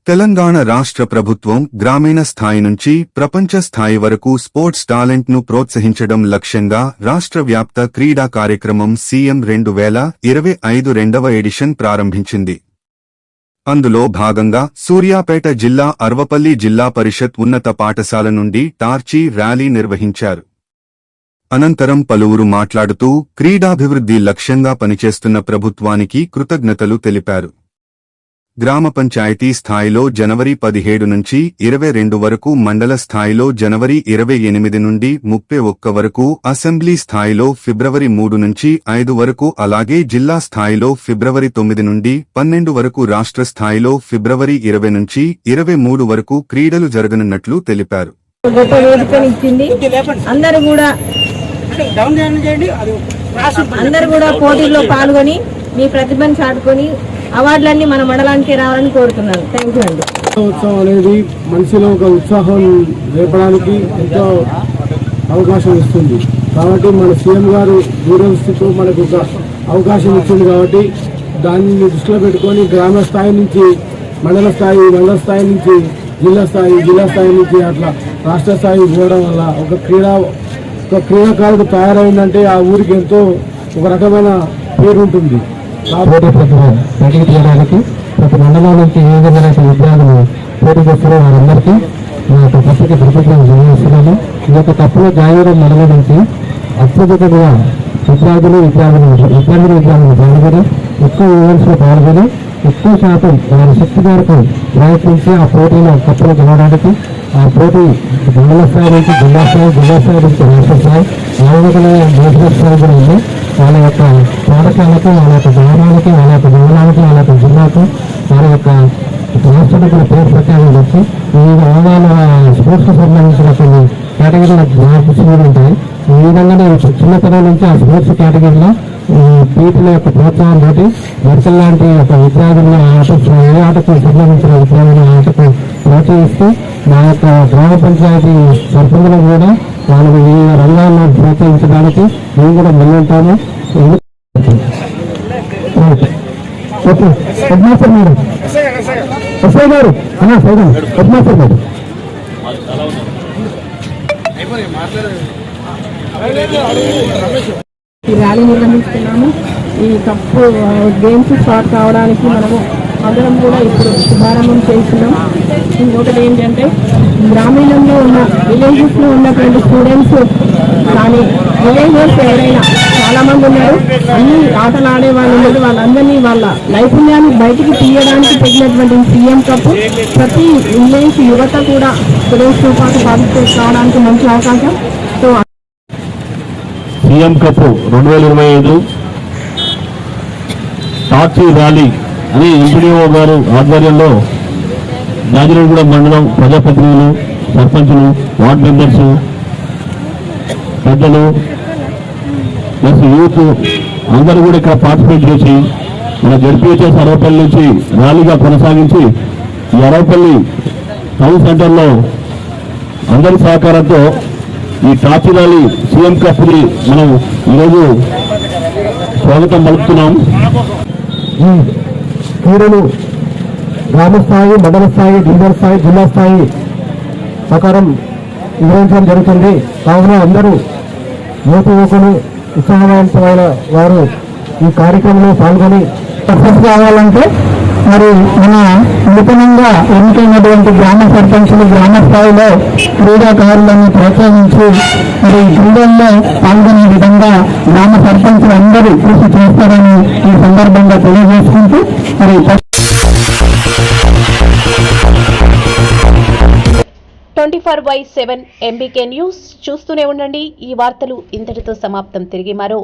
తెలంగాణ రాష్ట్ర ప్రభుత్వం గ్రామీణ స్థాయి నుంచి ప్రపంచ స్థాయి వరకు స్పోర్ట్స్ టాలెంట్ను ప్రోత్సహించడం లక్ష్యంగా రాష్ట్ర వ్యాప్త క్రీడా కార్యక్రమం సీఎం 2025 రెండవ ఎడిషన్ ప్రారంభించింది. అందులో భాగంగా సూర్యాపేట జిల్లా అర్వపల్లి జిల్లా పరిషత్ ఉన్నత పాఠశాల నుండి టార్చీ ర్యాలీ నిర్వహించారు. అనంతరం పలువురు మాట్లాడుతూ క్రీడాభివృద్ధి లక్ష్యంగా పనిచేస్తున్న ప్రభుత్వానికి కృతజ్ఞతలు తెలిపారు. గ్రామ పంచాయతీ స్థాయిలో జనవరి 17 నుంచి 22 వరకు, మండల స్థాయిలో జనవరి 28 నుండి 31 వరకు, అసెంబ్లీ స్థాయిలో ఫిబ్రవరి 3 నుంచి 5 వరకు, అలాగే జిల్లా స్థాయిలో ఫిబ్రవరి 9 నుండి 12 వరకు, రాష్ట్ర స్థాయిలో ఫిబ్రవరి 20 నుంచి 23 వరకు క్రీడలు జరగనున్నట్లు తెలిపారు. అందరూ కూడా పోటీల్లో పాల్గొని మీ ప్రతిభను చాటుకొని అవార్డులన్నీ మన మండలానికి రావాలని కోరుతున్నాను. థ్యాంక్ యూ అండి. ఉత్సవం అనేది మనిషిలో ఒక ఉత్సాహం రేపడానికి ఎంతో అవకాశం ఇస్తుంది. కాబట్టి మన సీఎం గారు దూరదృష్టితో మనకు ఒక అవకాశం ఇచ్చింది. కాబట్టి దాన్ని దృష్టిలో పెట్టుకొని గ్రామ స్థాయి నుంచి మండల స్థాయి నుంచి జిల్లా స్థాయి నుంచి అట్లా రాష్ట్ర స్థాయికి పోవడం వల్ల ఒక క్రీడాకారుడు తయారైందంటే ఆ ఊరికి ఎంతో ఒక రకమైన పేరు ఉంటుంది. కాబట్టి పోటీ చేయడానికి ప్రతి మండలం నుంచి ఏ విధమైన విద్యార్థులు పోటీ చేస్తారో వారందరికీ ఈ యొక్క ప్రస్తుత కృతజ్ఞతలు తెలియజేస్తున్నాము. ఈ యొక్క తప్పులో జాయిరం మండలం నుంచి అత్యధికంగా విద్యార్థులు పాల్గొని ఎక్కువ ఈవెంట్స్లో పాల్గొని ఎక్కువ శాతం వారి శక్తి మేరకు ప్రయత్నించి ఆ పోటీలో కప్పులు గెలవడానికి ఆ పోటీ మండల స్థాయి నుంచి జిల్లా స్థాయి నుంచి రాష్ట్ర స్థాయి నేషనల్ స్థాయి కూడా ఉంది. వాళ్ళ యొక్క పాఠశాలకు, వాళ్ళ యొక్క గ్రామాలకి, వాళ్ళ యొక్క మండలానికి, వాళ్ళ యొక్క జిల్లాకు, వాళ్ళ యొక్క రాష్ట్రానికి కూడా పేరు ప్రత్యేకంగా వచ్చి వివిధ రంగాల స్పోర్ట్స్కి సంబంధించిన కొన్ని కేటగిరీల జాబ్స్ ఉంటాయి. ఈ విధంగానే చిన్నతనం నుంచి ఆ స్పోర్ట్స్ కేటగిరీలో పీటీల యొక్క ప్రోత్సాహం తోటి మెడికల్ లాంటి యొక్క విద్యార్థులను ఏ ఆటకు సంబంధించిన విద్యార్థులను ఆటకు ప్రోత్సహిస్తూ మా యొక్క గ్రామ పంచాయతీ సర్పంచులు కూడా వాళ్ళని వివిధ రంగాల్లో ప్రోత్సహించడానికి మేము కూడా ముందుంటాము. ఓకే, హెడ్మాస్టర్ మేడం, ఎస్ఐ గారు, హెడ్మాస్టర్ మేడం. ఈ ర్యాలీ నిర్వహిస్తున్నాము. ఈ కప్పు గేమ్స్ స్టార్ట్ కావడానికి మనము అందరం కూడా ఇప్పుడు శుభారంభం చేస్తున్నాం. ఇంకొకటి ఏంటంటే గ్రామీణంలో ఉన్న విలేజెస్లో ఉన్నటువంటి స్టూడెంట్స్ కానీ విలేజర్స్ ఎవరైనా చాలామంది ఉన్నారు. అన్ని ఆటలు ఆడే వాళ్ళు ఉన్నారు. వాళ్ళందరినీ వాళ్ళ నైపుణ్యాన్ని బయటికి తీయడానికి పెట్టినటువంటి సీఎం కప్ ప్రతి విలేజ్ యువత కూడా స్టూడెంట్స్తో పాటు పార్టిసిపేట్ కావడానికి మంచి అవకాశం. సో సీఎం కప్ 2025 టార్చీ ర్యాలీ అని ఎంపీడీఓ గారు ఆధ్వర్యంలో జాజిరెడ్డిగూడ మండలం ప్రజాప్రతినిధులు, సర్పంచులు, వార్డు మెంబర్స్, పెద్దలు ప్లస్ యూత్ అందరూ కూడా ఇక్కడ పార్టిసిపేట్ చేసి మన జడ్పీహెచ్ఎస్ అరవపల్లి నుంచి ర్యాలీగా కొనసాగించి ఈ అరవపల్లి టౌన్ సెంటర్లో అందరి సహకారంతో ఈ టార్చీ ర్యాలీ సీఎం కప్ని మనం ఈరోజు స్వాగతం పలుకుతున్నాం. ఈ క్రీడలు గ్రామ స్థాయి, మండల స్థాయి, డివిజన్ స్థాయి, జిల్లా స్థాయి ప్రకారం నిర్వహించడం జరుగుతుంది. కావున అందరూ యువకులు ఉత్సాహవంతమైన వారు ఈ కార్యక్రమంలో పాల్గొని సక్సెస్ కావాలంటే మరి మన నూతనంగా ఎన్నికైనటువంటి గ్రామ సర్పంచులు గ్రామ స్థాయిలో క్రీడాకారులను ప్రోత్సహించి మరి క్రీడల్లో పాల్గొనే విధంగా గ్రామ సర్పంచులు అందరూ కృషి చేస్తారని ఈ సందర్భంగా తెలియజేసుకుంటూ మరి 24/7 MBK న్యూస్ చూస్తూనే ఉండండి. ఈ వార్తలు ఇంతటితో సమాప్తం. తిరిగి మరో